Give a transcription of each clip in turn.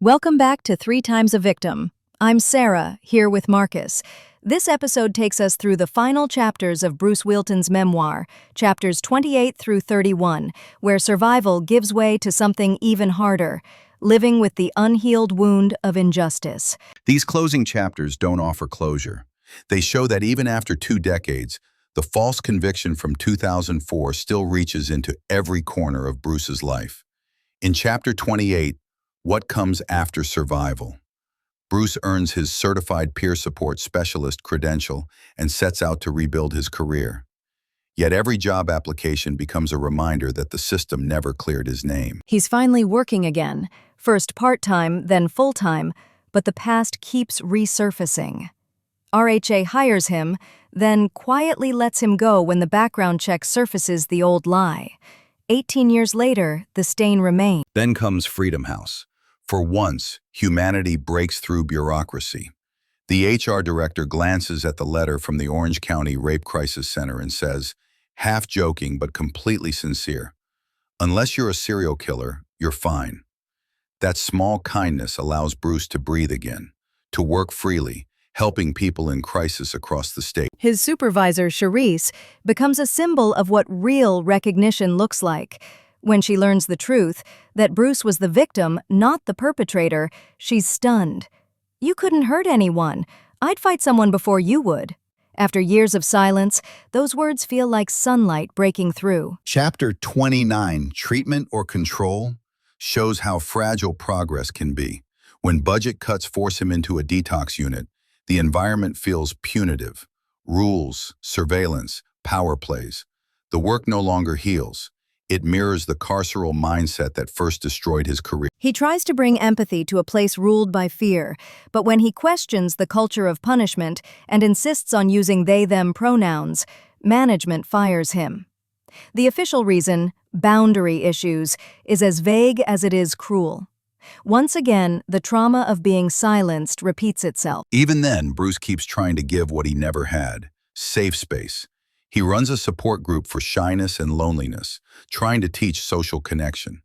Welcome back to Three Times a Victim. I'm Sarah, here with Marcus. This episode takes us through the final chapters of Bruce Whealton's memoir, chapters 28 through 31, where survival gives way to something even harder, living with the unhealed wound of injustice. These closing chapters don't offer closure. They show that even after 2 decades, the false conviction from 2004 still reaches into every corner of Bruce's life. In chapter 28, What Comes After Survival, Bruce earns his Certified Peer Support Specialist credential and sets out to rebuild his career. Yet every job application becomes a reminder that the system never cleared his name. He's finally working again, first part-time, then full-time, but the past keeps resurfacing. RHA hires him, then quietly lets him go when the background check surfaces the old lie. 18 years later, the stain remains. Then comes Freedom House. For once, humanity breaks through bureaucracy. The HR director glances at the letter from the Orange County Rape Crisis Center and says, half joking but completely sincere, "Unless you're a serial killer, you're fine." That small kindness allows Bruce to breathe again, to work freely, helping people in crisis across the state. His supervisor, Charisse, becomes a symbol of what real recognition looks like. When she learns the truth, that Bruce was the victim, not the perpetrator, she's stunned. "You couldn't hurt anyone. I'd fight someone before you would." After years of silence, those words feel like sunlight breaking through. Chapter 29, Treatment or Control, shows how fragile progress can be. When budget cuts force him into a detox unit, the environment feels punitive. Rules, surveillance, power plays. The work no longer heals. It mirrors the carceral mindset that first destroyed his career. He tries to bring empathy to a place ruled by fear, but when he questions the culture of punishment and insists on using they-them pronouns, management fires him. The official reason, boundary issues, is as vague as it is cruel. Once again, the trauma of being silenced repeats itself. Even then, Bruce keeps trying to give what he never had, safe space. He runs a support group for shyness and loneliness, trying to teach social connection.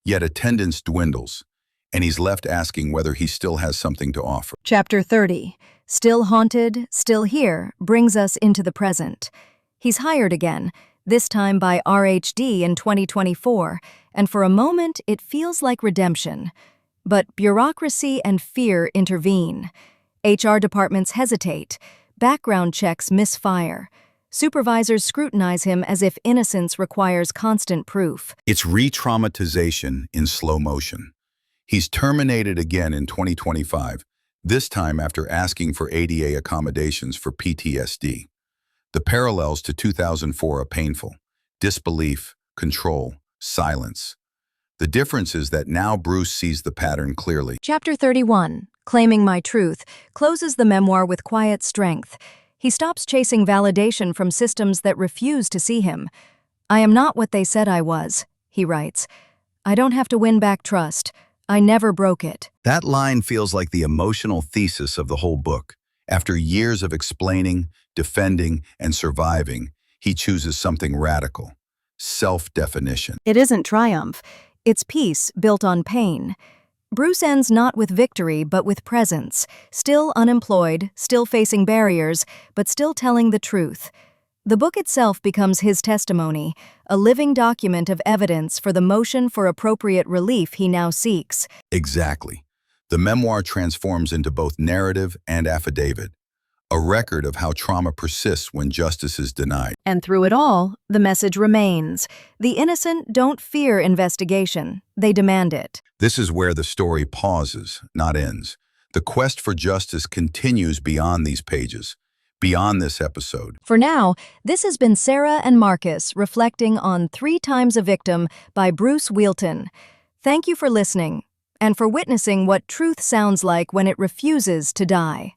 Yet attendance dwindles, and he's left asking whether he still has something to offer. Chapter 30, Still Haunted, Still Here, brings us into the present. He's hired again, this time by RHD in 2024, and for a moment it feels like redemption. But bureaucracy and fear intervene. HR departments hesitate. Background checks misfire. Supervisors scrutinize him as if innocence requires constant proof. It's retraumatization in slow motion. He's terminated again in 2025, this time after asking for ADA accommodations for PTSD. The parallels to 2004 are painful. Disbelief, control, silence. The difference is that now Bruce sees the pattern clearly. Chapter 31, Claiming My Truth, closes the memoir with quiet strength. He stops chasing validation from systems that refuse to see him. "I am not what they said I was," he writes. "I don't have to win back trust. I never broke it." That line feels like the emotional thesis of the whole book. After years of explaining, defending, and surviving, he chooses something radical: self-definition. It isn't triumph. It's peace built on pain. Bruce ends not with victory, but with presence, still unemployed, still facing barriers, but still telling the truth. The book itself becomes his testimony, a living document of evidence for the motion for appropriate relief he now seeks. Exactly. The memoir transforms into both narrative and affidavit, a record of how trauma persists when justice is denied. And through it all, the message remains. The innocent don't fear investigation. They demand it. This is where the story pauses, not ends. The quest for justice continues beyond these pages, beyond this episode. For now, this has been Sarah and Marcus reflecting on 3 Times a Victim by Bruce Whealton. Thank you for listening and for witnessing what truth sounds like when it refuses to die.